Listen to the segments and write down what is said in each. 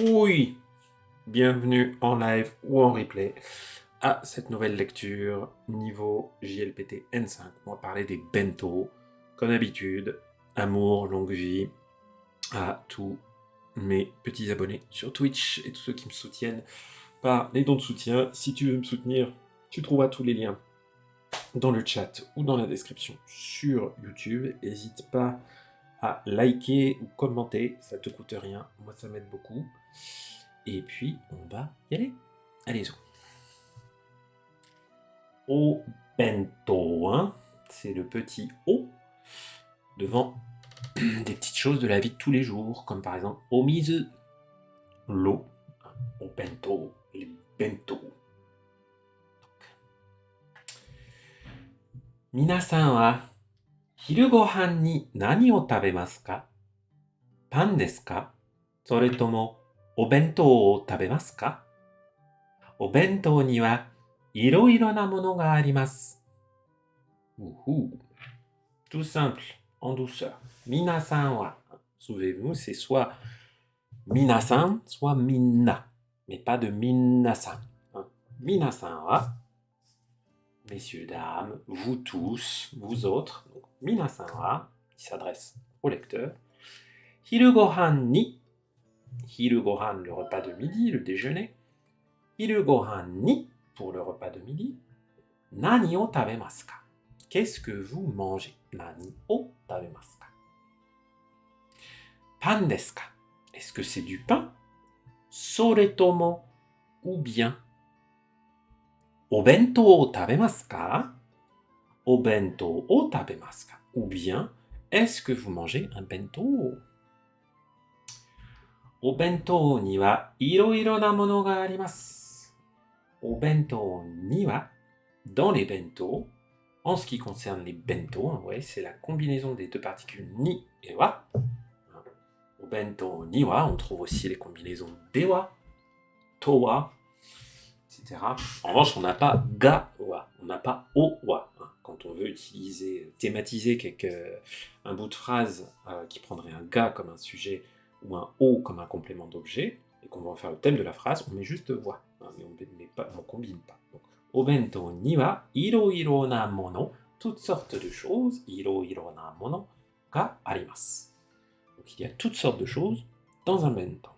Oui, bienvenue en live ou en replay à cette nouvelle lecture niveau JLPT N5. On va parler des bento, comme d'habitude. Amour, longue vie à tous mes petits abonnés sur Twitch et tous ceux qui me soutiennent par les dons de soutien. Si tu veux me soutenir, tu trouveras tous les liens dans le chat ou dans la description sur YouTube. N'hésite pas à liker ou commenter, ça te coûte rien, moi ça m'aide beaucoup. Et puis on va y aller. Allez-y. O bento, hein, c'est le petit O devant des petites choses de la vie de tous les jours, comme par exemple omizu, l'eau, o bento, les bento. Minasan wa hiru gohan ni nani o tabemasu ka? Pan desu ka? Soretomo o bento o tabemasu ka? O bento ni wa iroiro na mono ga arimasu. Tout simple, en douceur. Minasan wa. Souvenez-vous, c'est soit minasan, soit minna, mais pas de minnasan. Hein. Minasan wa, messieurs, dames, vous tous, vous autres. Donc, minasan wa, qui s'adresse au lecteur. Hiru gohan ni. Hiru gohan, le repas de midi, le déjeuner. Hiru gohan ni, pour le repas de midi. Nani o tabemasu ka? Qu'est-ce que vous mangez? Nani o tabemasu ka? Pan desu ka? Est-ce que c'est du pain? Soretomo, ou bien. O bento o tabemasu ka? O bento o tabemasu ka? Ou bien, est-ce que vous mangez un bento? O bento ni wa iroiro na mono ga arimasu. O bento ni wa, dans les bento, en ce qui concerne les bento, hein, ouais, c'est la combinaison des deux particules ni et wa. Au bento ni wa, on trouve aussi les combinaisons dewa, towa, etc. En revanche, on n'a pas ga wa, on n'a pas o wa. Hein. Quand on veut utiliser, thématiser un bout de phrase qui prendrait un ga comme un sujet ou un o comme un complément d'objet, et qu'on va en faire le thème de la phrase, on met juste wa, hein, mais on ne combine pas. Donc, o bento ni wa iroiro na mono, toutes sortes de choses, iroiro na mono ga arimasu. Donc il y a toutes sortes de choses dans un bento.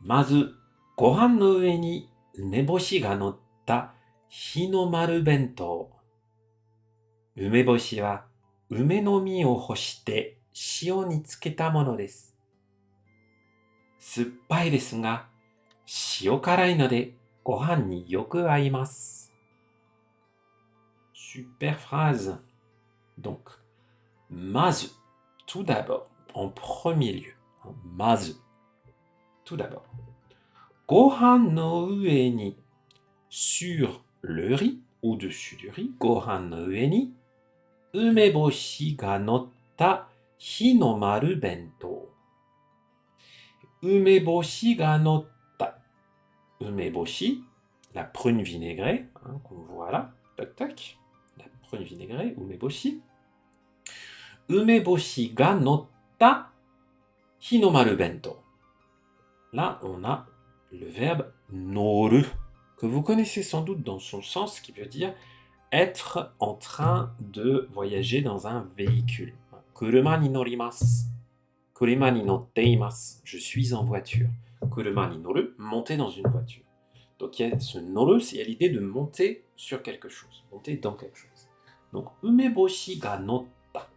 Mazu, gohan no ue ni umeboshi ga notta hinomaru bento. Umeboshi wa ume no mi o hoshite shio ni tsuketa mono desu. Suppai desu ga, shio karai no de gohan ni yoku aimasu. Super phrase. Donc, mazu, tout d'abord, en premier lieu. Mazu, tout d'abord. Gohan no ue ni, sur le riz, au-dessus du riz. Gohan no ue ni, umeboshi ga notta hinomaru bento. Umeboshi ga notta. Umeboshi, la prune vinaigrée, hein, qu'on voit là. Tac, tac. La prune vinaigrée, umeboshi. Umeboshi ga notta hinomaru bento. Là, on a le verbe noru, que vous connaissez sans doute dans son sens, qui veut dire être en train de voyager dans un véhicule. Kuruma ni norimasu. Kuruma ni notte imasu. Je suis en voiture. Kuruma ni noru, monter dans une voiture. Donc il y a ce noru, c'est l'idée de monter sur quelque chose, monter dans quelque chose. Donc umeboshi ga notta.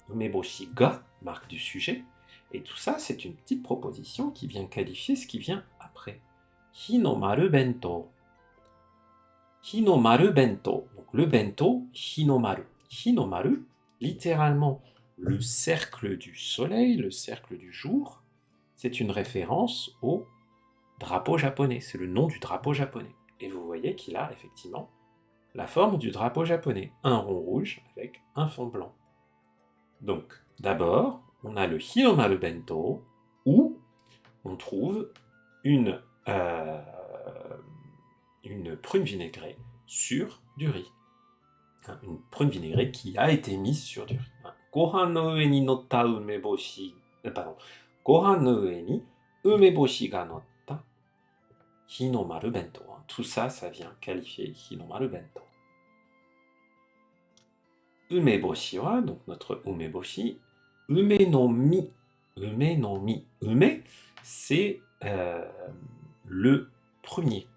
Umeboshi ga, marque du sujet. Et tout ça, c'est une petite proposition qui vient qualifier ce qui vient après. Hinomaru bento. Hinomaru bento. Donc le bento, hinomaru. Hinomaru, littéralement le cercle du soleil, le cercle du jour. C'est une référence au drapeau japonais. C'est le nom du drapeau japonais. Et vous voyez qu'il a effectivement la forme du drapeau japonais. Un rond rouge avec un fond blanc. Donc, d'abord, on a le hinomaru bento, où on trouve une prune vinaigrée sur du riz. Hein, une prune vinaigrée qui a été mise sur du riz. Hein. Gohan no ue ni notta umeboshi... Pardon. gohan no ue ni umeboshi ga notta hinomaru bento. Tout ça, ça vient qualifier hinomaru bento. Umeboshi wa, donc notre umeboshi, ume no mi. Ume no mi. Ume, c'est le prunier.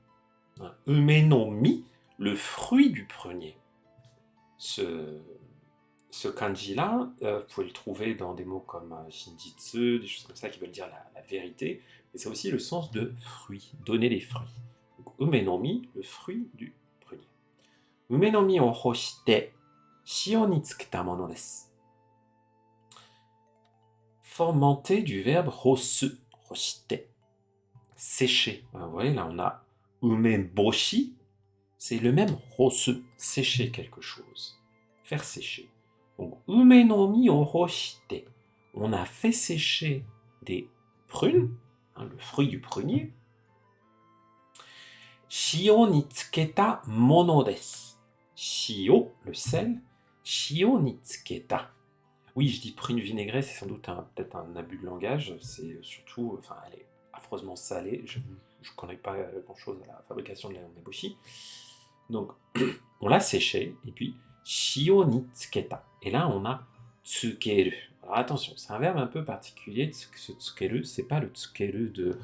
Ume no mi, le fruit du prunier. Ce kanji-là, vous pouvez le trouver dans des mots comme shinjitsu, des choses comme ça qui veulent dire la vérité, mais c'est aussi le sens de fruit, donner les fruits. Donc, ume no mi, le fruit du prunier. Ume no mi o hoshite, shio ni tsuketa mono desu. Formanté du verbe hosu, hoshite, sécher. Vous voyez, là on a umeboshi, c'est le même hosu, sécher quelque chose, faire sécher. Donc, ume no mi o hoshite, on a fait sécher des prunes, le fruit du prunier. Shio ni tsuketa mono desu. Shio, le sel. Shio ni tsuketa. Oui, je dis prune vinaigrée, c'est sans doute peut-être un abus de langage. C'est surtout, enfin, elle est affreusement salée. Je ne connais pas grand-chose à la fabrication de la umeboshi. Donc, on l'a séché, et puis shio ni tsuketa. Et là, on a tsukeru. Alors attention, c'est un verbe un peu particulier. Ce tsukeru, c'est pas le tsukeru de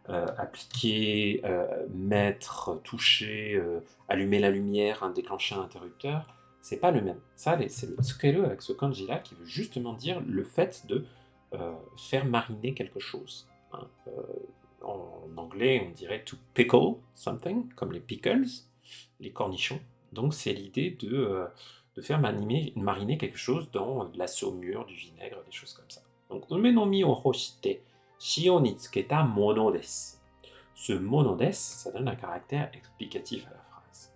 appliquer, mettre, toucher, allumer la lumière, déclencher un interrupteur. C'est pas le même. Ça, c'est le tsukeru avec ce kanji-là qui veut justement dire le fait de faire mariner quelque chose. En anglais, on dirait to pickle something, comme les pickles, les cornichons. Donc, c'est l'idée de faire mariner quelque chose dans de la saumure, du vinaigre, des choses comme ça. Donc, ume no mi o hoshite, shio ni tsuketa mono desu. Ce mono desu, ça donne un caractère explicatif à la phrase.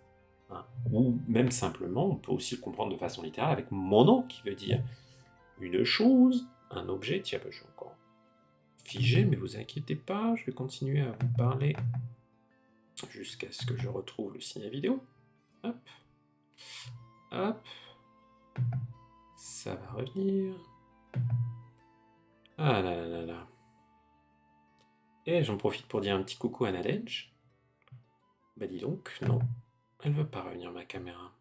Ou même simplement, on peut aussi le comprendre de façon littérale avec mono, qui veut dire une chose, un objet. Tiens, je suis encore figé, mais vous inquiétez pas, je vais continuer à vous parler jusqu'à ce que je retrouve le signal vidéo. Hop. Hop. Ça va revenir. Ah là là là là. Et j'en profite pour dire un petit coucou à Nadège. Bah dis donc, non, elle veut pas revenir ma caméra.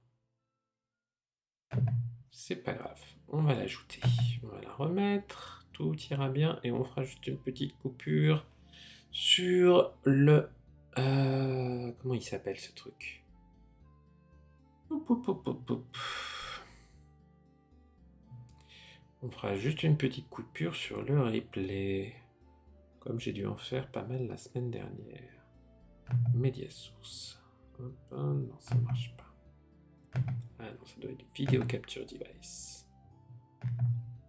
C'est pas grave, on va l'ajouter. On va la remettre, tout ira bien et on fera juste une petite coupure sur le... comment il s'appelle ce truc? On fera juste une petite coupure sur le replay, comme j'ai dû en faire pas mal la semaine dernière. Média source. Non, ça marche pas. Ah non, ça doit être vidéo capture device.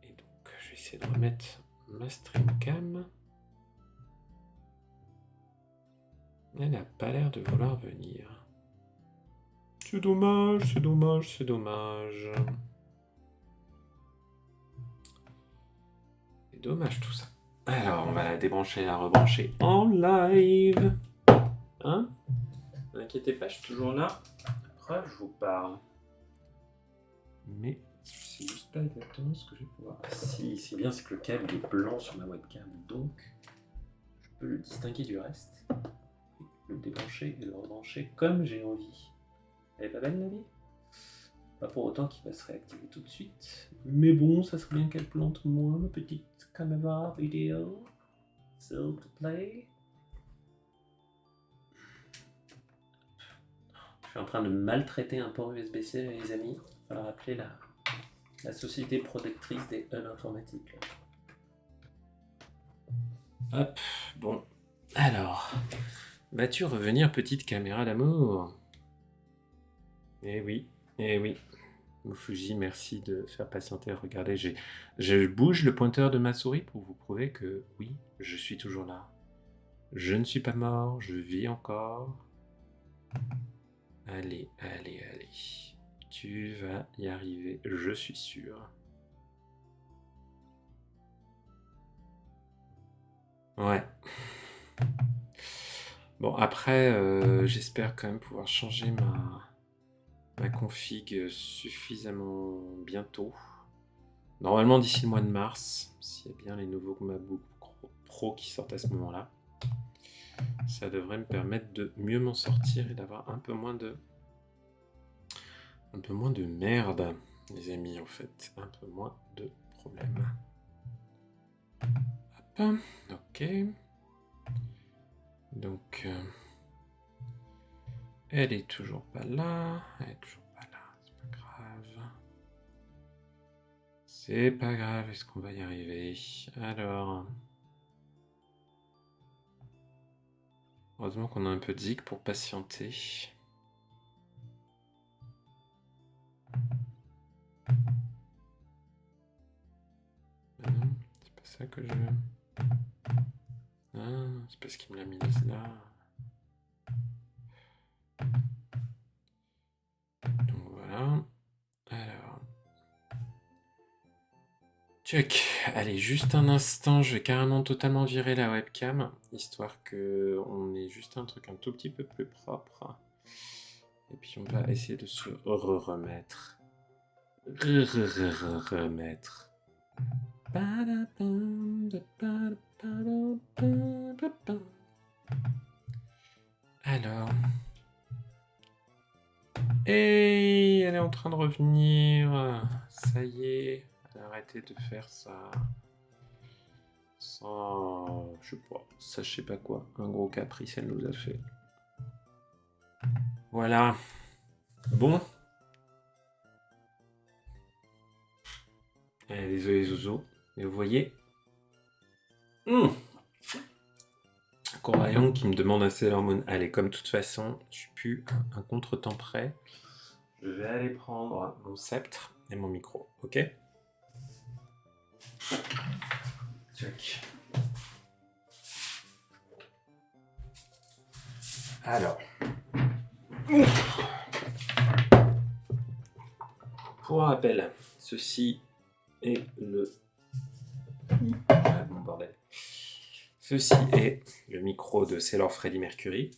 Et donc, je vais essayer de remettre ma streamcam. Elle n'a pas l'air de vouloir venir. C'est dommage, c'est dommage, c'est dommage. C'est dommage tout ça. Alors, on va la débrancher et la rebrancher en live. Hein? Ne vous inquiétez pas, je suis toujours là. Après, je vous parle. Mais je sais juste pas exactement ce que je vais pouvoir. Si, c'est bien, c'est que le câble est blanc sur ma webcam, donc je peux le distinguer du reste, le débrancher et le rebrancher comme j'ai envie. Elle est pas belle la vie? Pas pour autant qu'il va se réactiver tout de suite, mais bon, ça serait bien qu'elle plante moins ma petite caméra vidéo. S'il te plaît. Je suis en train de maltraiter un port USB-C, les amis. Il va falloir appeler la société protectrice des hubs informatiques. Hop, bon. Alors, vas-tu revenir, petite caméra d'amour? Eh oui, eh oui. Fuji, merci de faire patienter. Regardez, je bouge le pointeur de ma souris pour vous prouver que oui, je suis toujours là. Je ne suis pas mort, je vis encore. Allez, allez, allez. Tu vas y arriver, je suis sûr. Ouais. Bon, après, j'espère quand même pouvoir changer ma config suffisamment bientôt. Normalement d'ici le mois de mars, s'il y a bien les nouveaux MacBook pro qui sortent à ce moment-là. Ça devrait me permettre de mieux m'en sortir et d'avoir un peu moins de merde, les amis, en fait. Un peu moins de problèmes. Hop, ok. Donc, elle est toujours pas là. Elle est toujours pas là. C'est pas grave. C'est pas grave. Est-ce qu'on va y arriver? Alors... Heureusement qu'on a un peu de zik pour patienter. Ah non, c'est pas ça que je veux. Ah, c'est parce qu'il me l'a mis là. Donc voilà. Alors. Check. Allez, juste un instant, je vais carrément totalement virer la webcam, histoire que on ait juste un truc un tout petit peu plus propre. Et puis on va essayer de se remettre. Remettre. Alors. Et elle est en train de revenir. Ça y est. Arrêtez de faire ça. Sans... je sais pas quoi. Un gros caprice, elle nous a fait. Voilà. Bon. Désolé Zozo. Mais vous voyez. Corayon qui me demande un Sailor Moon. Allez, comme de toute façon, je suis plus un contretemps prêt. Je vais aller prendre mon sceptre et mon micro. Ok? Check. Alors. Pour rappel, ceci est le... Ah, bon bordel. Ceci est le micro de Sailor Freddie Mercury,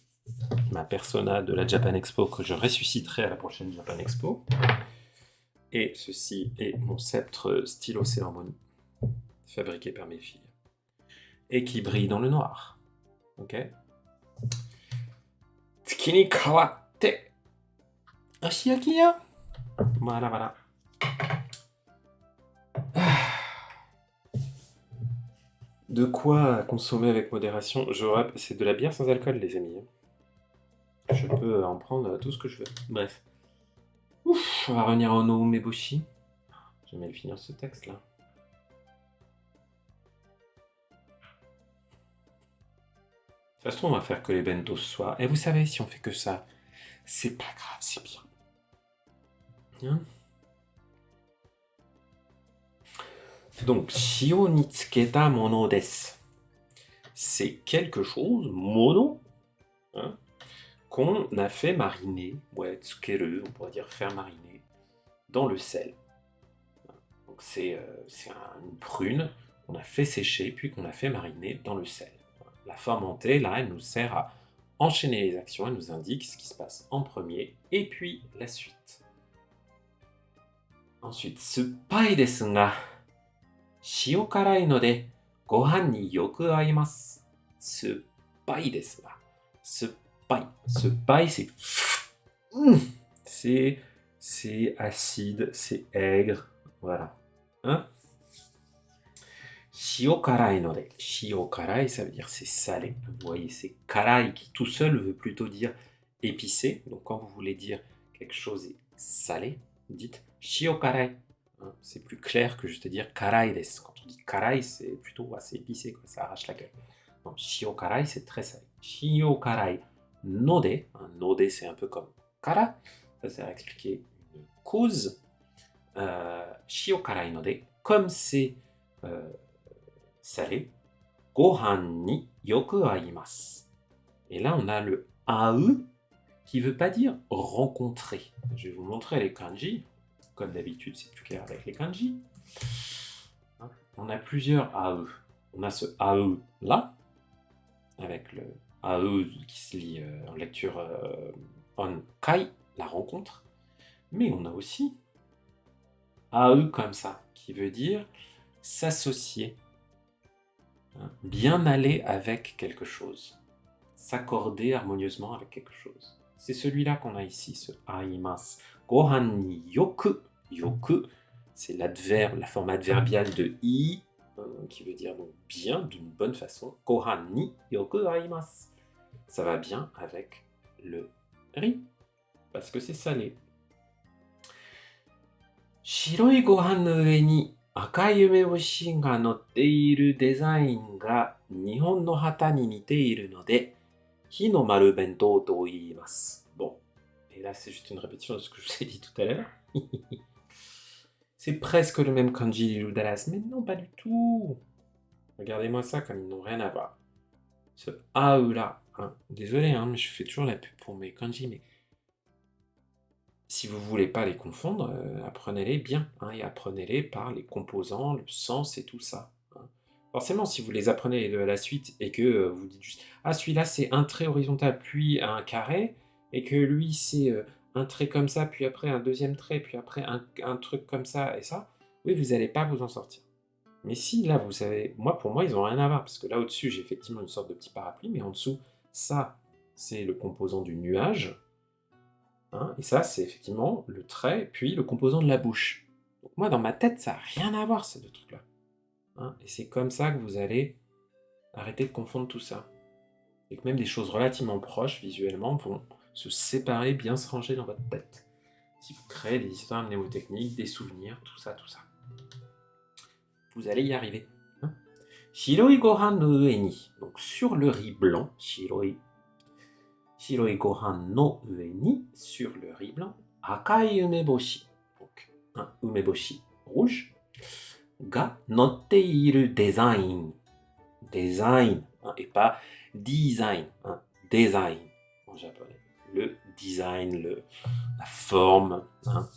ma persona de la Japan Expo que je ressusciterai à la prochaine Japan Expo. Et ceci est mon sceptre stylo Sailor Moon, fabriqué par mes filles, et qui brille dans le noir. Ok? Tsuki ni kawatte Ashiaki ya. Voilà, voilà. De quoi consommer avec modération? C'est de la bière sans alcool, les amis. Je peux en prendre tout ce que je veux. Bref. Ouf, on va revenir au no Umeboshi. J'aimerais le finir ce texte-là. Ça se trouve, on va faire que les bento ce soir. Et vous savez, si on fait que ça, c'est pas grave, c'est bien. Hein? Donc, shio ni tsuketa mono desu. C'est quelque chose, mono, hein, qu'on a fait mariner, ouais, tsukeru, on pourrait dire faire mariner, dans le sel. Donc c'est une prune qu'on a fait sécher, puis qu'on a fait mariner dans le sel. La fermentée, là, elle nous sert à enchaîner les actions, elle nous indique ce qui se passe en premier, et puis la suite. Ensuite, suppai desu ga, shio karai no de, gohan ni yoku aimasu. Suppai desu ga. Suppai. Suppai, c'est acide, c'est aigre, voilà. Hein? Shio karai no de. Shio karai, ça veut dire c'est salé. Vous voyez, c'est karai qui tout seul veut plutôt dire épicé. Donc quand vous voulez dire quelque chose est salé, dites shio karai. Hein, c'est plus clair que juste dire karai desu. Quand on dit karai, c'est plutôt assez épicé, quoi, ça arrache la gueule. Donc shio karai, c'est très salé. Shio karai no de. Hein, no de, c'est un peu comme kara. Ça sert à expliquer une cause. Shio karai no de, comme c'est salé, gohan ni yoku aimasu. Et là, on a le ae qui ne veut pas dire rencontrer. Je vais vous montrer les kanji. Comme d'habitude, c'est plus clair avec les kanji. On a plusieurs ae. On a ce ae là, avec le ae qui se lit en lecture on kai, la rencontre. Mais on a aussi ae comme ça, qui veut dire s'associer. hein. Bien aller avec quelque chose. S'accorder harmonieusement avec quelque chose. C'est celui-là qu'on a ici, ce aimasu. Gohan ni yoku. Yoku, c'est l'adverbe, la forme adverbiale de i, qui veut dire donc bien, d'une bonne façon. Gohan ni yoku aimasu. Ça va bien avec le riz, parce que c'est salé. Shiroi gohan no ue ni akai umeboshi ga notte iru design ga Nihon no hata ni nite iru node, hi no maru bento to iimasu. Bon, et là c'est juste une répétition de ce que je vous ai dit tout à l'heure. C'est presque le même kanji du Dallas, mais non, pas du tout. Regardez-moi ça comme ils n'ont rien à voir. Ce aura, hein. Désolé, hein, mais je fais toujours la pub pour mes kanji, mais si vous voulez pas les confondre, apprenez-les bien, hein, et apprenez-les par les composants, le sens et tout ça, hein. Forcément, si vous les apprenez les deux à la suite et que vous dites juste ah celui-là c'est un trait horizontal puis un carré et que lui c'est un trait comme ça puis après un deuxième trait puis après un truc comme ça et ça, oui vous n'allez pas vous en sortir. Mais si là vous savez, moi pour moi ils ont rien à voir parce que là au-dessus j'ai effectivement une sorte de petit parapluie mais en dessous ça c'est le composant du nuage. Hein, et ça, c'est effectivement le trait, puis le composant de la bouche. Donc moi, dans ma tête, ça n'a rien à voir, ces deux trucs-là. Hein, et c'est comme ça que vous allez arrêter de confondre tout ça. Et que même des choses relativement proches, visuellement, vont se séparer, bien se ranger dans votre tête. Si vous créez des histoires mnémotechniques, des souvenirs, tout ça. Vous allez y arriver. Hein. Shiroi gohan no ue ni. Donc sur le riz blanc, shiroi gohan no ue ni, sur le riz blanc, akai umeboshi, donc un umeboshi rouge, ga notte iru design, design, hein, et pas design, hein, design en japonais, le design, la forme, hein,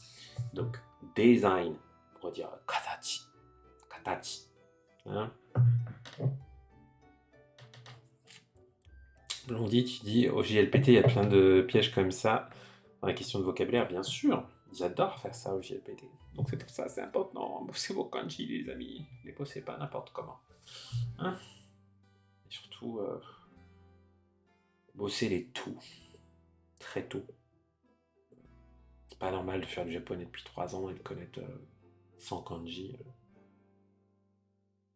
donc design, on pourrait dire katachi, katachi, hein. Blondie, tu dis au JLPT, il y a plein de pièges comme ça. Dans la question de vocabulaire, bien sûr, ils adorent faire ça au JLPT. Donc c'est pour ça, c'est important. Bossez vos kanji, les amis. Ne les bossez pas n'importe comment. Hein, et surtout, bossez les tout. Très tôt. C'est pas normal de faire du japonais depuis 3 ans et de connaître 100 kanji.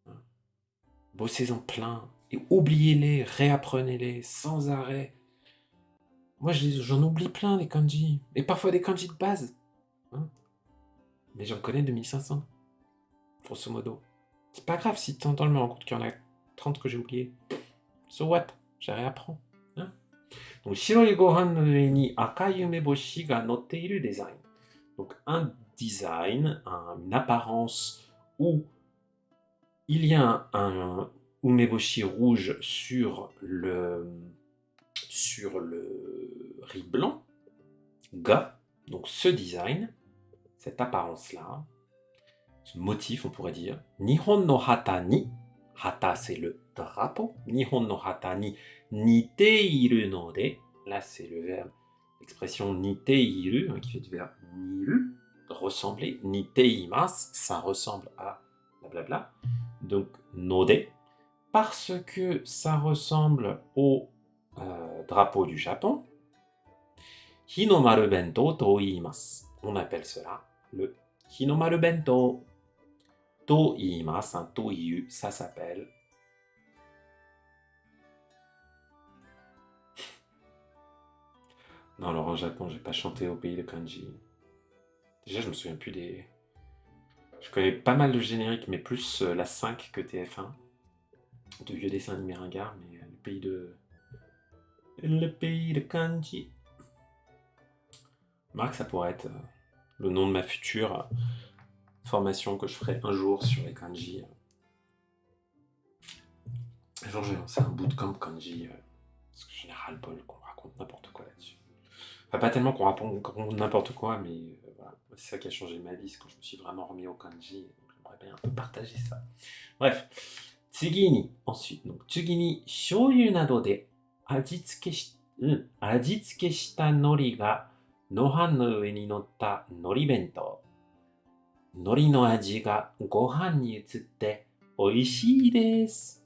Hein. Bossez-en plein. Et oubliez-les, réapprenez-les sans arrêt. Moi, j'en oublie plein des kanji. Et parfois des kanji de base. Hein. Mais j'en connais 2500. Grosso modo. C'est pas grave si de temps en temps je me rends compte qu'il y en a 30 que j'ai oubliés. So what? J'ai réapprends. Hein. Donc, shiroi gohan no ue ni akai umeboshi ga notte iru design. Donc, un design, une apparence où il y a un umeboshi rouge sur le riz blanc. Ga, donc ce design, cette apparence-là, ce motif, on pourrait dire, Nihon no hata ni, hata c'est le drapeau, Nihon no hata ni nite iru node, là c'est le verbe, l'expression nite iru, hein, qui fait du verbe niru, ressembler, nite imasu, ça ressemble à blablabla, donc node, parce que ça ressemble au drapeau du Japon, Hinomaru bento to iimasu. On appelle cela le Hinomaru bento to iimasu, un to iu, ça s'appelle non, alors en Japon, j'ai pas chanté au pays de kanji. Déjà, je me souviens plus des. Je connais pas mal de génériques, mais plus la 5 que TF1. De vieux dessins animés ringards, mais le pays de. Le pays de kanji. Marc, ça pourrait être le nom de ma future formation que je ferai un jour sur les kanji. Un jour, je vais lancer un bootcamp kanji. Parce que j'ai ras-le-bol qu'on raconte n'importe quoi là-dessus. Enfin, pas tellement qu'on raconte n'importe quoi, mais voilà. C'est ça qui a changé ma vie, c'est quand je me suis vraiment remis au kanji. Donc j'aimerais bien un peu partager ça. Bref. Tsugi ni, ensuite, donc, tsugi ni, shoyu nado de ajitsuke shita nori ga nohan no ue ni notta nori bento. Nori no aji ga gohan ni utsutte oishii desu.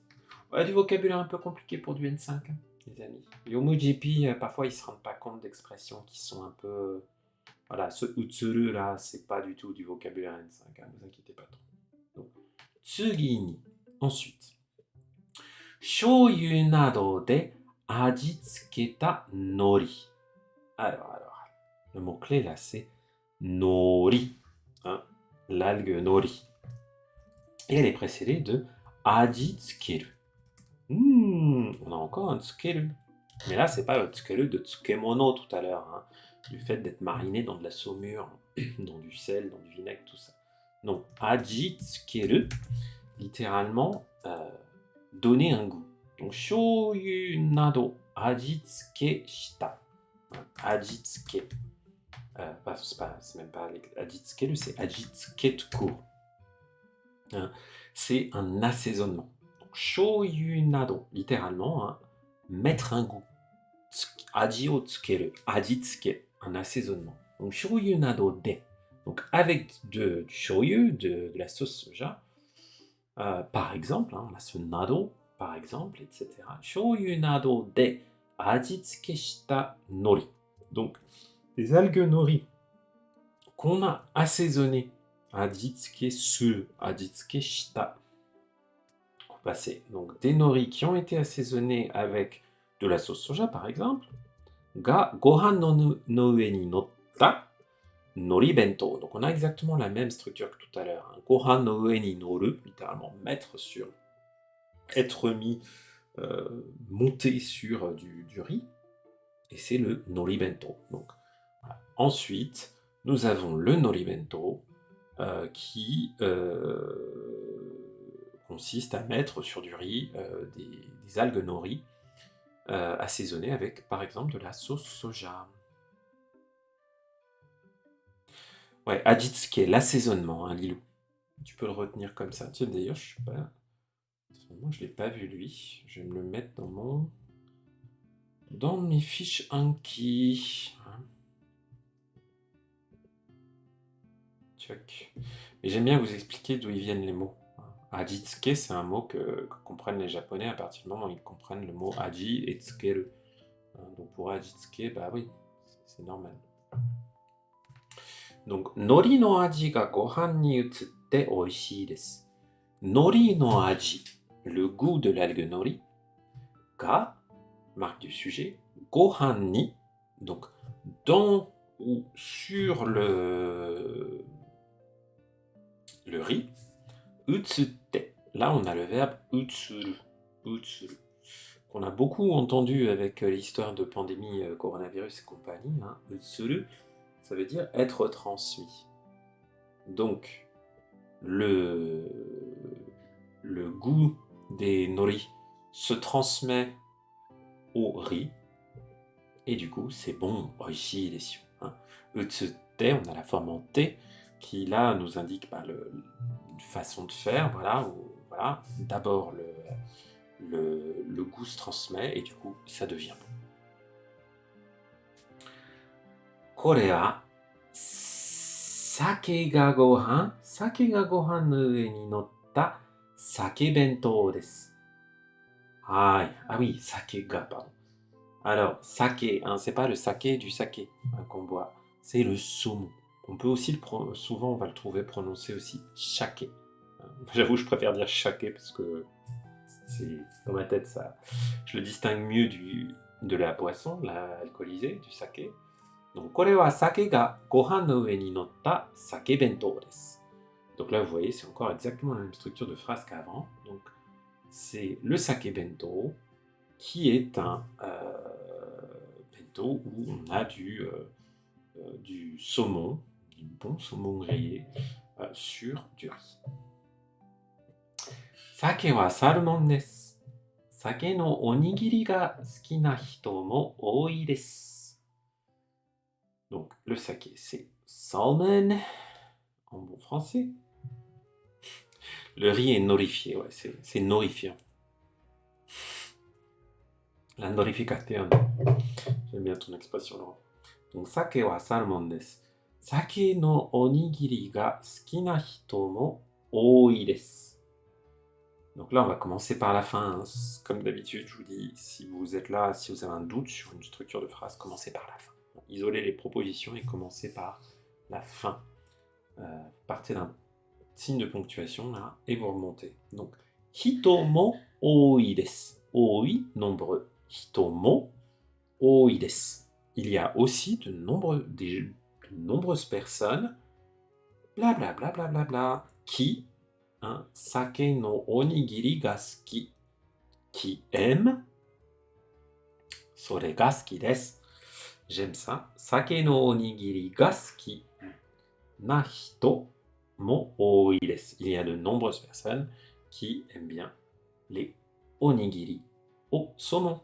Ouais, du vocabulaire un peu compliqué pour du N5, hein, les amis. Yomujipi, parfois ils se rendent pas compte d'expressions qui sont un peu... Voilà, ce utsuru là, c'est pas du tout du vocabulaire N5, hein, vous inquiétez pas trop. Donc, tsugi ni. Ensuite, shoyu nado de ajitsuketa nori. Alors, le mot-clé là, c'est nori, hein, l'algue nori. Et elle est précédée de ajitsukeru. On a encore un tsukeru. Mais là, c'est pas le tsukeru de tsukemono tout à l'heure, hein, du fait d'être mariné dans de la saumure, dans du sel, dans du vinaigre, tout ça. Non, ajitsukeru, littéralement, donner un goût. Donc, shoyu nado ajitsuke shita. Ajitsuke. C'est même pas ajitsukeru, c'est ajitsuke tout court. Hein, c'est un assaisonnement. Donc, shoyu nado, littéralement, hein, mettre un goût. Aji o tsukeru, ajitsuke, un assaisonnement. Donc, shoyu nado de. Donc, avec du shoyu, de la sauce soja, par exemple, hein, on a ce nado, par exemple, etc. Shoyu nado de ajitsuke shita nori. Donc, des algues nori qu'on a assaisonnées. Ajitsuke suru, ajitsuke shita. On va passer. Donc, des nori qui ont été assaisonnés avec de la sauce soja, par exemple. Ga gohan no ue ni notta nori bento. Donc, on a exactement la même structure que tout à l'heure. Hein. Gohan no ue ni noru, littéralement mettre sur, être mis, monter sur du riz. Et c'est le nori bento. Donc, voilà. Ensuite, nous avons le nori bento qui consiste à mettre sur du riz des algues nori assaisonnées avec, par exemple, de la sauce soja. Ouais, ajitsuke, l'assaisonnement, hein, Lilou. Tu peux le retenir comme ça. Tiens, d'ailleurs, je suis pas... Moi, je l'ai pas vu, lui. Je vais me le mettre dans mes fiches Anki. Hein. Check. Mais j'aime bien vous expliquer d'où ils viennent les mots. Ajitsuke, c'est un mot que comprennent les Japonais à partir du moment où ils comprennent le mot aji et tsukeru. Donc pour ajitsuke, bah oui, c'est normal. Donc, nori no aji ga gohan ni utsutte oishii desu. Nori no aji, le goût de l'algue nori, ga, marque du sujet, gohan ni, donc dans ou sur le riz, utsutte. Là, on a le verbe utsuru, utsuru, qu'on a beaucoup entendu avec l'histoire de pandémie coronavirus et compagnie. Hein. Utsuru, ça veut dire être transmis. Donc, le goût des nori se transmet au riz, et du coup, c'est bon, oishii desu. Hein. Utsute, on a la forme en T, qui là nous indique une façon de faire, voilà, où, voilà. D'abord le goût se transmet, et du coup, ça devient bon. Kore wa sake ga gohan no ue ni notta sake bento desu. Ah oui, sake ga, pardon. Alors, saké, hein, c'est pas le saké du saké hein, qu'on boit, c'est le saumon. On peut aussi, souvent on va le trouver prononcé aussi shaké. J'avoue, je préfère dire shaké parce que c'est dans ma tête, ça, je le distingue mieux de la boisson, la alcoolisée, du saké. Donc, kore wa sake ga gohan no ue ni notta sake bento desu. Donc là, vous voyez, c'est encore exactement la même structure de phrase qu'avant. Donc, c'est le sake bento qui est un bento où on a du saumon, du bon saumon grillé sur du riz. Sake wa salmon desu. Sake no onigiri ga suki na hito mo oi desu. Donc le saké, c'est salmon en bon français. Le riz est norifié, ouais, c'est norifiant. La norification. J'aime bien ton expression, Laurent. Donc, sake wa salmon desu. Sake no onigiri ga suki na hito mo oi desu. Donc là, on va commencer par la fin, hein. Comme d'habitude, je vous dis, si vous êtes là, si vous avez un doute sur une structure de phrase, commencez par la fin. Isolez les propositions et commencez par la fin. Partez d'un signe de ponctuation là et vous remontez. Donc, hito mo oi desu. Oi, nombreux. Hito mo oi desu. Il y a aussi de nombreuses personnes, blablabla, bla, bla, bla, bla, qui, hein, sake no onigiri ga suki, qui aiment, sore ga suki desu. J'aime ça. Sake no onigiri ga suki na hito mo oi desu. Il y a de nombreuses personnes qui aiment bien les onigiri au saumon.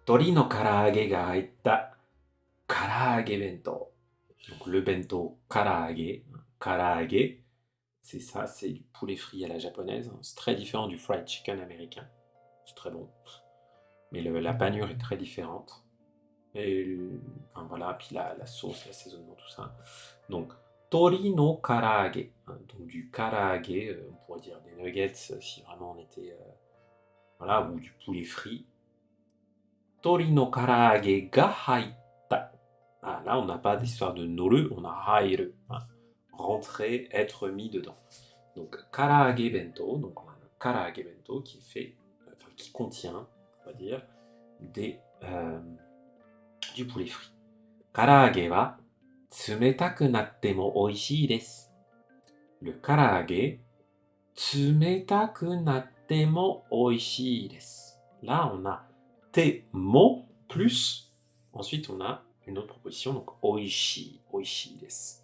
Tori no karaage ga haitta karaage bento. Donc le bento karaage, c'est ça, c'est du poulet frit à la japonaise. C'est très différent du fried chicken américain. C'est très bon. Mais la panure est très différente. Et enfin, voilà, puis la sauce, l'assaisonnement, tout ça. Donc, tori no karaage, hein, donc du karaage, on pourrait dire des nuggets si vraiment on était. Voilà, ou du poulet frit. Tori no karaage ga haitta. Ah, là, on n'a pas d'histoire de noru, on a hairu. Hein. Rentrer, être mis dedans. Donc, karaage bento, donc on a le karaage bento qui fait, enfin, qui contient, on va dire, du poulet frit. Karaage wa tsumetaku natte mo oishii desu. Le karaage, tsumetaku natte mo oishii desu. Là, on a te mo plus, ensuite on a une autre proposition, donc oishii, oishii desu.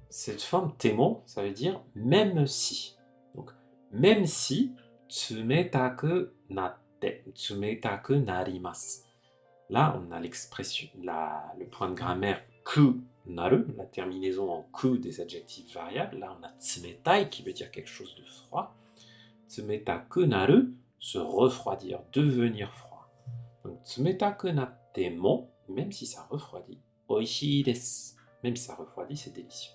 Cette forme temo, ça veut dire même si. Donc, même si, tsumetaku natte, tsumetaku narimasu. Là, on a l'expression, le point de grammaire ku naru, la terminaison en ku des adjectifs variables. Là, on a tsumetai qui veut dire quelque chose de froid. Tsumetaku naru, se refroidir, devenir froid. Donc, tsumetaku natte mo, même si ça refroidit, oishii desu. Même si ça refroidit, c'est délicieux.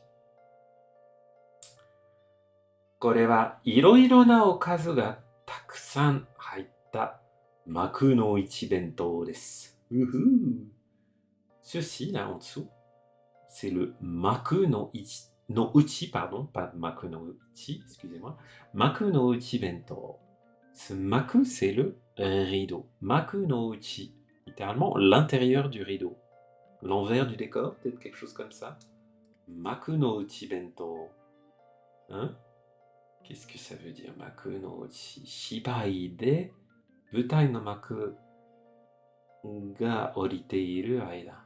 これはいろいろなおかずがたくさん入った幕の内弁当です。Ceci, là en dessous, c'est le maku no uchi, pardon, pas maku no uchi, excusez-moi, maku no uchi bento. Ce maku, c'est le rideau. Maku no uchi, littéralement l'intérieur du rideau. L'envers du décor, peut-être quelque chose comme ça. Maku no uchi bento. Hein? Qu'est-ce que ça veut dire, maku no uchi? Shibai de butai no maku ga oriteiru aida.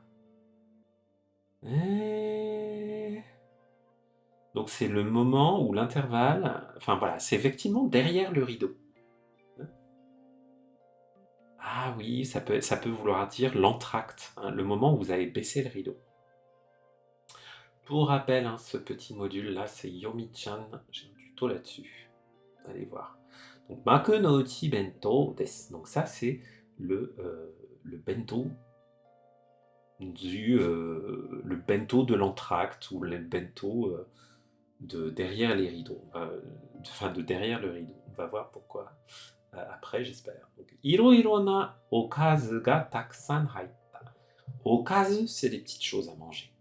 Donc c'est le moment où l'intervalle, enfin voilà, c'est effectivement derrière le rideau. Ah oui, ça peut vouloir dire l'entracte, hein, le moment où vous avez baissé le rideau. Pour rappel, hein, ce petit module-là, c'est Yomi-chan, j'ai un tuto là-dessus. Allez voir. Donc, Maku no uchi bento desu. Donc ça, c'est le bento le bento de l'entracte ou le bento de derrière les rideaux. Enfin, de derrière le rideau. On va voir pourquoi après, j'espère. Donc, Iro na okazu ga takusan haitta. Okazu, c'est des petites choses à manger.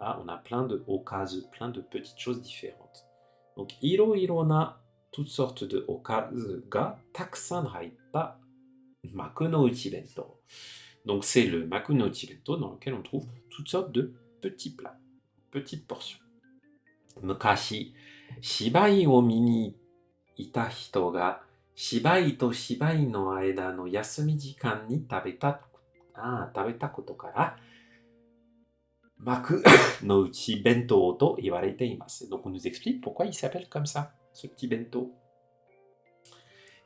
Là, on a plein de okazu, plein de petites choses différentes. Donc, iro na, toutes sortes de okazu ga takusan haitta maku no uchi bento. Donc, c'est le maku no uchi bento dans lequel on trouve toutes sortes de petits plats, petites portions. Mukashi, shibai o mi ni ita hito ga, shibai to shibai no aida no yasumi jikan ni tabeta koto kara, maku no uchi bento to iwarete imasu. Donc on nous explique pourquoi il s'appelle comme ça, ce petit bento.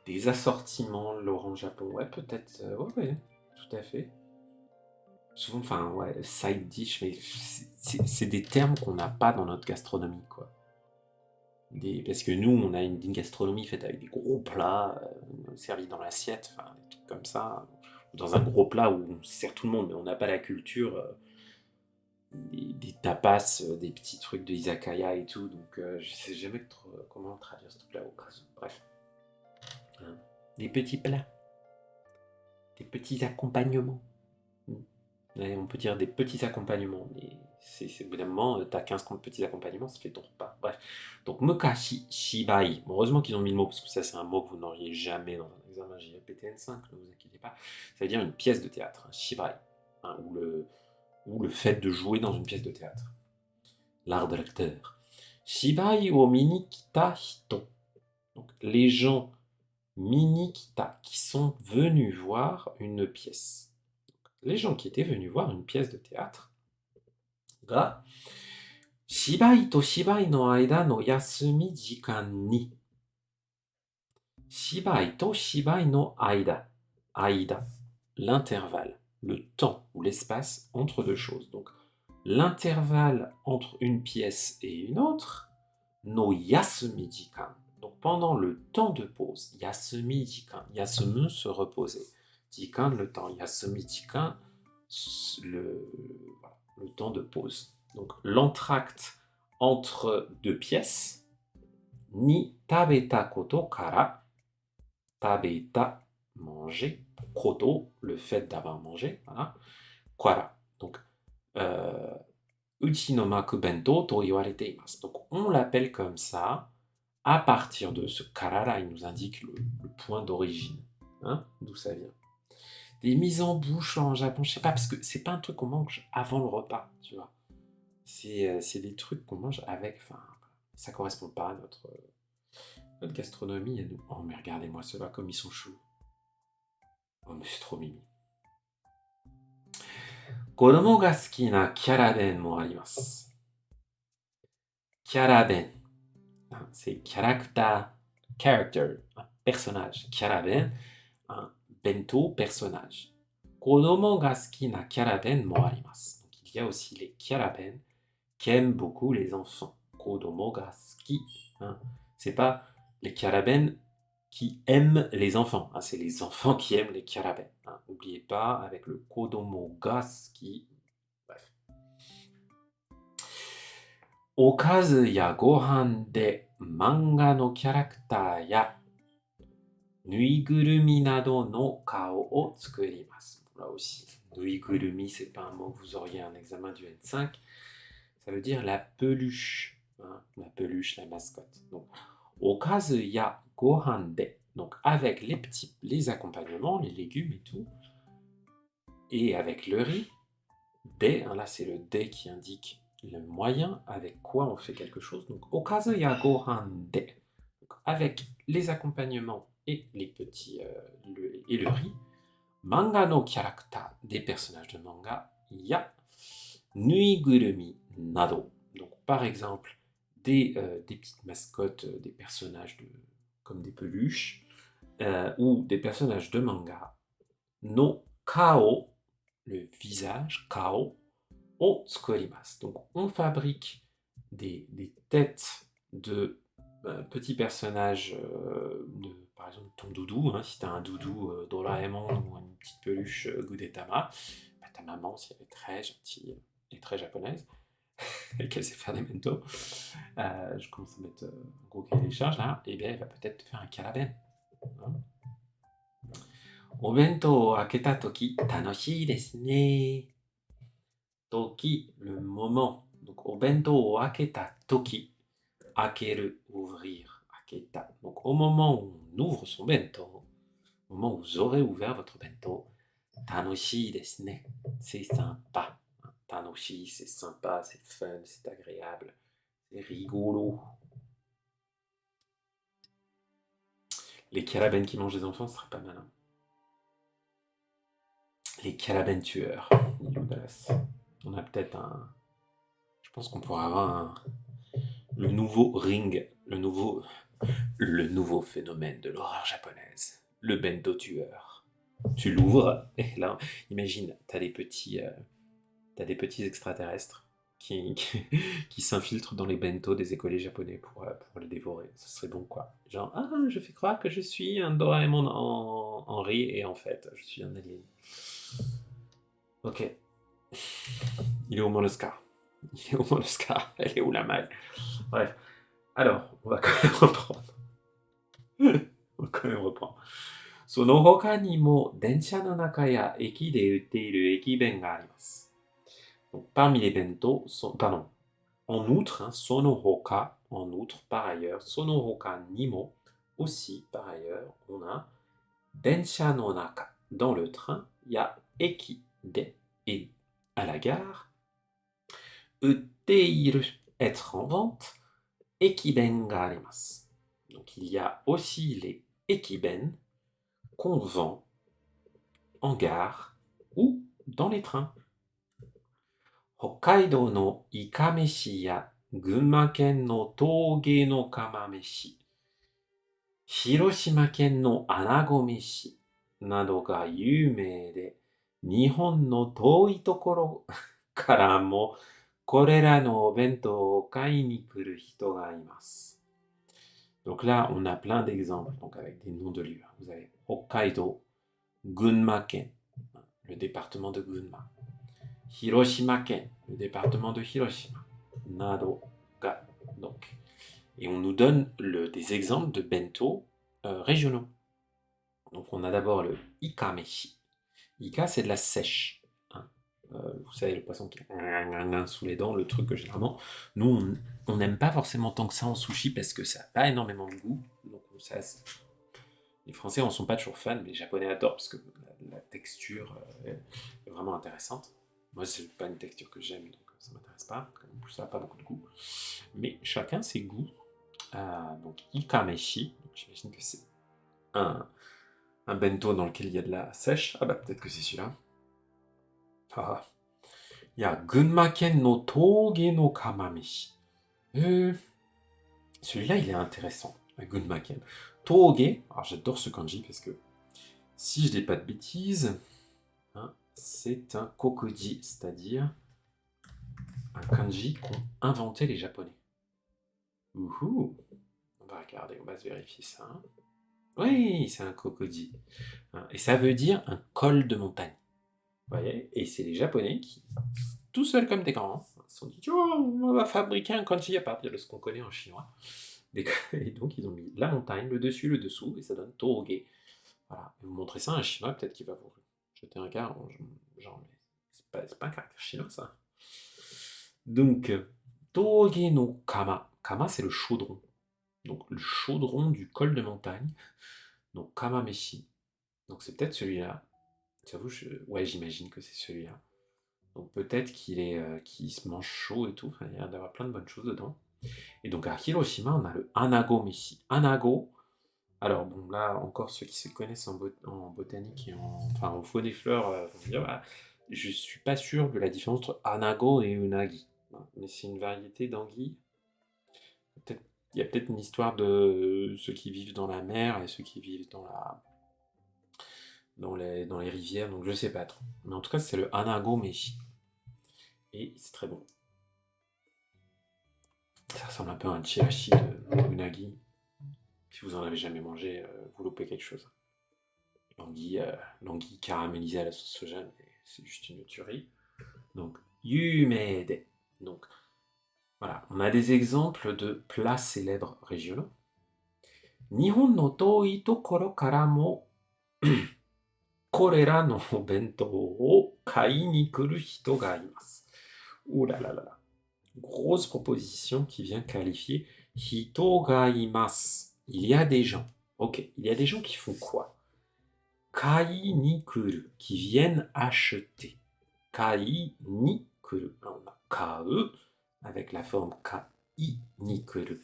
Des assortiments, Laurent Japon, ouais, peut-être, ouais, tout à fait. Souvent, enfin, ouais, side dish, mais c'est des termes qu'on n'a pas dans notre gastronomie, quoi. Parce que nous, on a une gastronomie faite avec des gros plats servis dans l'assiette, enfin, des trucs comme ça. Dans un gros plat où on sert tout le monde, mais on n'a pas la culture des tapas, des petits trucs de izakaya et tout, donc je sais jamais trop comment traduire ce truc-là. Bref. Hein. Des petits plats, des petits accompagnements. Ouais, on peut dire des petits accompagnements, mais c'est au bout d'un moment, t'as 15 petits accompagnements, ça fait ton repas. Bref. Donc, mukashi, shibai. Bon, heureusement qu'ils ont mis le mot, parce que ça, c'est un mot que vous n'auriez jamais dans un examen JPTN5, ne vous inquiétez pas. Ça veut dire une pièce de théâtre, shibai, hein, ou le fait de jouer dans une pièce de théâtre. L'art de l'acteur. Shibai o mini kita hito. Donc, les gens mini kita, qui sont venus voir une pièce. Les gens qui étaient venus voir une pièce de théâtre, ga, shibai to shibai no aida no yasumi jikan ni. Shibai to shibai no aida. Aida, l'intervalle, le temps ou l'espace entre deux choses. Donc, l'intervalle entre une pièce et une autre, no yasumi jikan. Donc, pendant le temps de pause, yasumi jikan. Yasumu, se reposer. Jikan, le temps. Yasumi jikan, le temps de pause. Donc, l'entracte entre deux pièces, ni tabeta koto kara, tabeta, manger, koto, le fait d'avoir mangé, voilà, kara. Donc, uchi no maku bento to iwarete imasu. Donc, on l'appelle comme ça à partir de ce kara-là, il nous indique le point d'origine, hein, d'où ça vient. Des mises en bouche en Japon, je sais pas, parce que c'est pas un truc qu'on mange avant le repas, tu vois. C'est des trucs qu'on mange avec, enfin, ça correspond pas à notre gastronomie à nous. Oh, mais regardez-moi ceux-là, comme ils sont choux. Oh, mais c'est trop mimi. Kodomo ga suki na kyaraben mo arimasu. Kyaraben, c'est character, un personnage. Kyaraben, un bento, personnage. Kodomo ga suki na kyaraben mo arimasu. Donc il y a aussi les kyaraben qui aiment beaucoup les enfants. Kodomo ga suki. Hein. C'est pas les kyaraben qui aiment les enfants. Hein. C'est les enfants qui aiment les kyaraben. Hein. N'oubliez pas, avec le kodomo ga suki. Bref. Okazu ya gohan de manga no kyarakta ya nuigurumi nado no kao o tsukurimasu. Là aussi, nuigurumi, c'est pas un mot que vous auriez à un examen du N5. Ça veut dire la peluche. Hein, la peluche, la mascotte. Donc, okazu ya gohan de. Donc, avec les accompagnements, les légumes et tout, et avec le riz, de, hein, là c'est le de qui indique le moyen avec quoi on fait quelque chose. Donc, okazu ya gohan de. Donc, avec les accompagnements et les petits et le riz, manga no kyarakta, des personnages de manga, ya nuigurumi nado. Donc, par exemple, des petites mascottes, des personnages comme des peluches, ou des personnages de manga, no kao, le visage, kao, o tsukurimasu. Donc, on fabrique des têtes de petits personnages, par exemple ton doudou, hein, si tu as un doudou Doraemon ou une petite peluche Gudetama, bah, ta maman, si elle est très gentille et très japonaise, et qu'elle sait faire des bento, je commence à mettre un gros cahier des charges là, et bien elle va peut-être te faire un karaben. Hein. Obento o aketa toki tanoshii desu ne. Toki, le moment. Donc, obento o aketa toki. Akeru, ouvrir. Aketa. Donc, au moment où on ouvre son bento, au moment où vous aurez ouvert votre bento, tanoshii desu ne. C'est sympa. Tanoshii, c'est sympa, c'est fun, c'est agréable, c'est rigolo. Les karaben qui mangent les enfants, ce serait pas mal. Hein. Les karaben tueurs. On a peut-être un... Je pense qu'on pourrait avoir le nouveau ring, le nouveau phénomène de l'horreur japonaise, le bento tueur. Tu l'ouvres et là, imagine, t'as des petits extraterrestres qui s'infiltrent dans les bento des écoliers japonais pour les dévorer. Ce serait bon, quoi. Genre, ah, je fais croire que je suis un Doraemon en riz et en fait, je suis un alien. Ok. Il est où mon Oscar? Il est où le scar? Elle est où la maille? Bref. Alors, on va quand même reprendre. On va quand même reprendre. その他にも電車の中や駅で売っている駅弁があります。Donc, parmi les bento, pardon, en outre, hein, sono hoka, en outre, par ailleurs, sono hoka nimo, aussi, par ailleurs, on a densha no naka, dans le train, il y a eki de, et à la gare, utteiru, être en vente, ekiben ga arimasu. Donc il y a aussi les ekiben qu'on vend en gare ou dans les trains. Hokkaido no ikameshi ya Gunma ken no toge no kamameshi, Hiroshima ken no anagomeshi nado ga yumei de, Nihon no toi tokoro kara mo korera no obento o kai ni kuru hito ga imasu. Donc là, on a plein d'exemples, donc avec des noms de lieux. Vous avez Hokkaido, Gunma-ken, le département de Gunma. Hiroshima-ken, le département de Hiroshima. Nado ga, donc. Et on nous donne des exemples de bento régionaux. Donc on a d'abord le ikameshi. Ika, c'est de la sèche. Hein. Vous savez, le poisson qui est sous les dents, le truc que généralement, nous, on n'aime pas forcément tant que ça en sushi parce que ça n'a pas énormément de goût. Donc ça, les Français en sont pas toujours fans, mais les Japonais adorent parce que la texture est vraiment intéressante. Moi, c'est pas une texture que j'aime, donc ça m'intéresse pas. En plus, ça n'a pas beaucoup de goût. Mais chacun ses goûts. Donc ikameshi, j'imagine que c'est un bento dans lequel il y a de la sèche. Ah bah peut-être que c'est celui-là. Ah. Il y a Gunma-ken no toge no kamameshi. Celui-là, il est intéressant. Gunma-ken. Toge, alors j'adore ce kanji parce que si je dis pas de bêtises, hein, c'est un kokuji, c'est-à-dire un kanji qu'ont inventé les Japonais. Ouhou. On va regarder, on va se vérifier ça. Oui, c'est un kokuji. Et ça veut dire un col de montagne. Vous voyez? Et c'est les Japonais qui, tout seuls comme des grands, se sont dit oh, on va fabriquer un kanji à partir de ce qu'on connaît en chinois. Et donc ils ont mis la montagne, le dessus, le dessous, et ça donne toge. Voilà. Et vous montrez ça à un chinois, peut-être qu'il va vous jeter un regard, genre, mais c'est pas un caractère chinois ça. Donc, toge no kama. Kama, c'est le chaudron. Donc le chaudron du col de montagne. Donc kamameshi. Donc c'est peut-être celui-là. J'avoue, ouais, j'imagine que c'est celui-là. Donc peut-être qu'il se mange chaud et tout. Enfin, il y a l'air d'avoir plein de bonnes choses dedans. Et donc à Hiroshima, on a le anago meshi. Anago. Alors bon, là encore, ceux qui se connaissent en botanique et en faune et fleurs vont me dire, ah, je suis pas sûr de la différence entre anago et unagi. Mais c'est une variété d'anguille. Il y a peut-être une histoire de ceux qui vivent dans la mer et ceux qui vivent dans les rivières, donc je sais pas trop. Mais en tout cas, c'est le anago meshi. Et c'est très bon. Ça ressemble un peu à un chirashi de unagi. Si vous en avez jamais mangé, vous loupez quelque chose. L'anguille caramélisée à la sauce soja, c'est juste une tuerie. Donc, yumede. Donc, voilà, on a des exemples de plats célèbres régionaux. Nihon no toi tokoro kara mo korera no bento o kai ni kuru hito ga arimasu. Ouh là là là là. Grosse proposition qui vient qualifier hito ga imasu. Il y a des gens. Ok, il y a des gens qui font quoi? Kai ni kuru, qui viennent acheter. Kai ni kuru. Là, on a kae avec la forme kai ni kuru.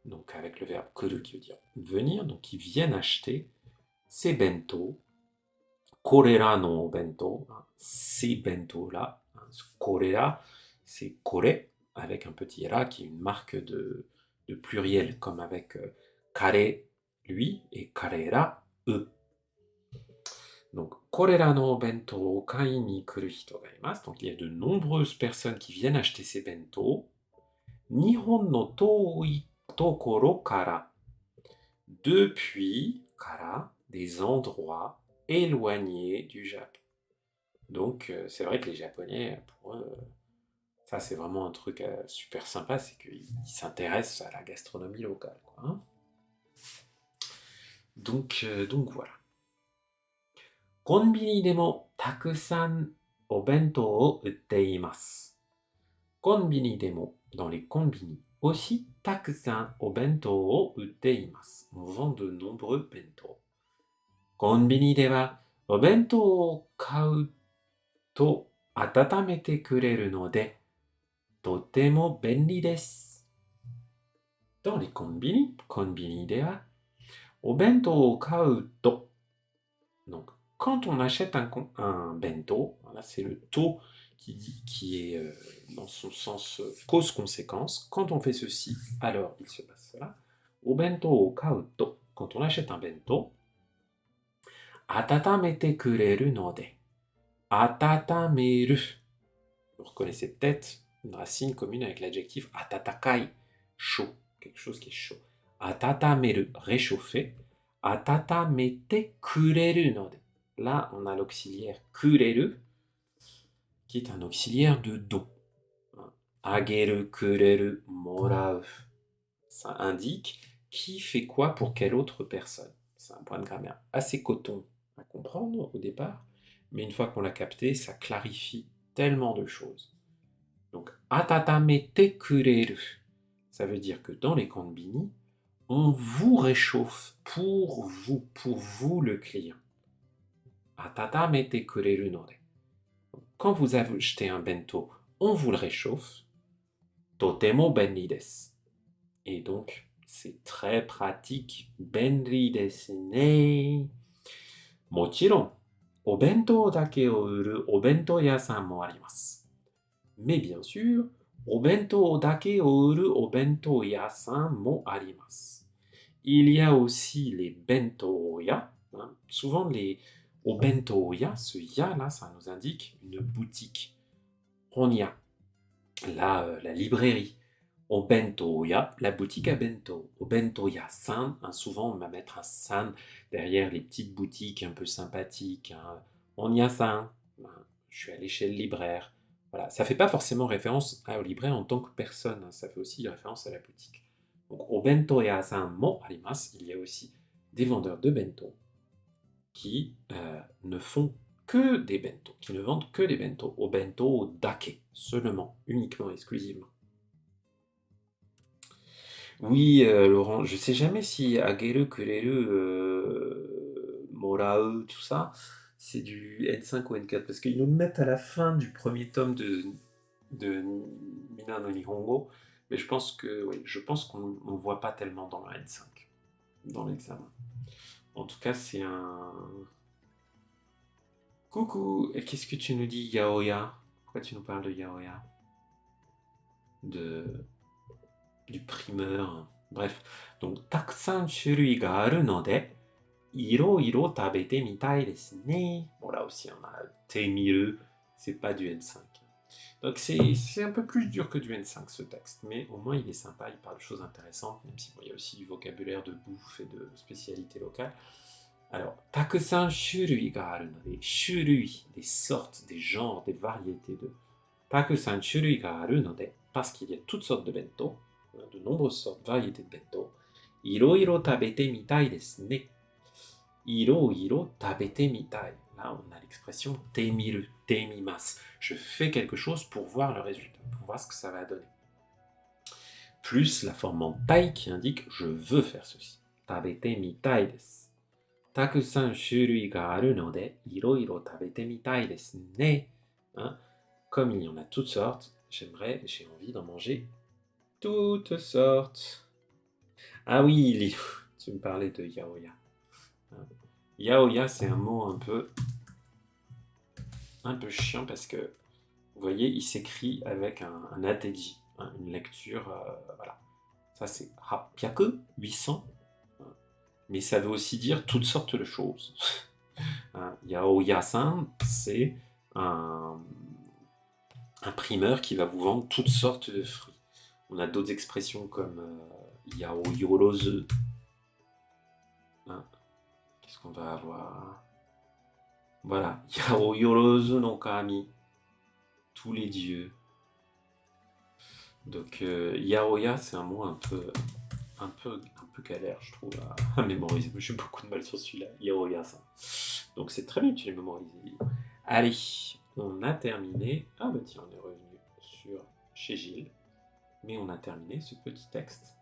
Donc avec le verbe kuru qui veut dire venir, donc qui viennent acheter ces bento. Korera no bento, ces bento-là. Ce korera, c'est kore avec un petit ra qui est une marque de pluriel, comme avec kare, lui, et karera, eux. Donc, korera no bento o kai ni kuru hito ga imasu. Donc, il y a de nombreuses personnes qui viennent acheter ces bento. Nihon no toi tokoro kara. Depuis, kara, des endroits éloignés du Japon. Donc, c'est vrai que les Japonais, pour eux, Ça, c'est vraiment un truc super sympa, c'est qu'il s'intéresse à la gastronomie locale, quoi, hein. Donc voilà. コンビニでもたくさんお弁当を売っています。コンビニでも dans les combini aussi たくさんお弁当を売っています。On vend de nombreux bento. コンビニではお弁当を買うと温めてくれるのでとても便利です。Dans les combini, combini de wa, o bento o kauto. Donc, quand on achète un bento, voilà, c'est le to qui est dans son sens cause-conséquence. Quand on fait ceci, alors il se passe cela. O bento o kauto, quand on achète un bento, atatamete kureru node. Atatameru. Vous reconnaissez peut-être une racine commune avec l'adjectif atatakai, chaud, quelque chose qui est chaud. Atatameru, réchauffer. Atatamete kureru node. Là, on a l'auxiliaire kureru, qui est un auxiliaire de do. Ageru, kureru, morau. Ça indique qui fait quoi pour quelle autre personne. C'est un point de grammaire assez coton à comprendre au départ, mais une fois qu'on l'a capté, ça clarifie tellement de choses. Donc, atatamete kureru, ça veut dire que dans les konbini, on vous réchauffe pour vous le client. Atatamete kureru node. Quand vous achetez un bento, on vous le réchauffe. Totemo benri desu. Et donc, c'est très pratique. Benri desu ne. Mochiron, o bento dake o uru o bento yasan mo arimasu. Mais bien sûr, o bento dake o uru o bento yasan mo arimasu. Il y a aussi les bento ya. Hein. Souvent, les o bento ya, ce ya là, ça nous indique une boutique. Honya, la librairie. O bento ya, la boutique à bento. O bento ya san, hein, souvent on va mettre un san derrière les petites boutiques un peu sympathiques. Hein. Honya san, hein, je suis allé chez le libraire. Voilà, ça fait pas forcément référence au libraire en tant que personne, hein, ça fait aussi référence à la boutique. Donc, o bento ya san mo arimasu, il y a aussi des vendeurs de bento qui ne font que des bento, qui ne vendent que des bento, o bento dake, seulement, uniquement, exclusivement. Oui, Laurent, je sais jamais si ageru, kureru, morau, tout ça, c'est du N5 ou N4, parce qu'ils nous le mettent à la fin du premier tome de Mina no Nihongo, mais je pense que, oui, je pense qu'on ne voit pas tellement dans le N5, dans l'examen. En tout cas, c'est un... Coucou, et qu'est-ce que tu nous dis, Yaoya? Pourquoi tu nous parles de Yaoya? Du primeur. Bref, donc, takusan shurui ga aru node, iro iro tabete mitai desu ne. Bon, là aussi, on a temiru, c'est pas du N5. Donc, c'est un peu plus dur que du N5, ce texte, mais au moins, il est sympa, il parle de choses intéressantes, même si bon, il y a aussi du vocabulaire de bouffe et de spécialités locales. Alors, takusan shurui ga aru node, shurui, des sortes, des genres, des variétés de. Takusan shurui ga aru node, parce qu'il y a toutes sortes de bento, de nombreuses sortes, variétés de bento. Iro iro tabete mitai desu ne. Iro iro tabete mitai. Là, on a l'expression temiru, temimasu. Je fais quelque chose pour voir le résultat, pour voir ce que ça va donner. Plus la forme en tai qui indique je veux faire ceci. Tabete mitai desu. Takusan shurui ga aru node, iro iro tabete mitai desu ne. Hein? Comme il y en a toutes sortes, j'ai envie d'en manger toutes sortes. Ah oui, Liu, tu me parlais de yaoya. Yaoya, c'est un mot un peu chiant parce que, vous voyez, il s'écrit avec un ateji, hein, une lecture, voilà. Ça, c'est hapyaku, 800, hein, mais ça veut aussi dire toutes sortes de choses. Hein, Yaoya-san, c'est un primeur qui va vous vendre toutes sortes de fruits. On a d'autres expressions comme yaoyorozu. Hein, qu'est-ce qu'on va avoir? Voilà, yaoyorozu no kami, tous les dieux. Donc, yaoya, c'est un mot un peu galère, je trouve, à mémoriser. J'ai beaucoup de mal sur celui-là, yaoya, ça. Donc, c'est très bien que tu l'aies mémorisé. Allez, on a terminé. Ah, bah tiens, on est revenu chez Gilles. Mais on a terminé ce petit texte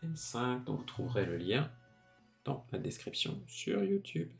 M5, dont vous trouverez le lien dans la description sur YouTube.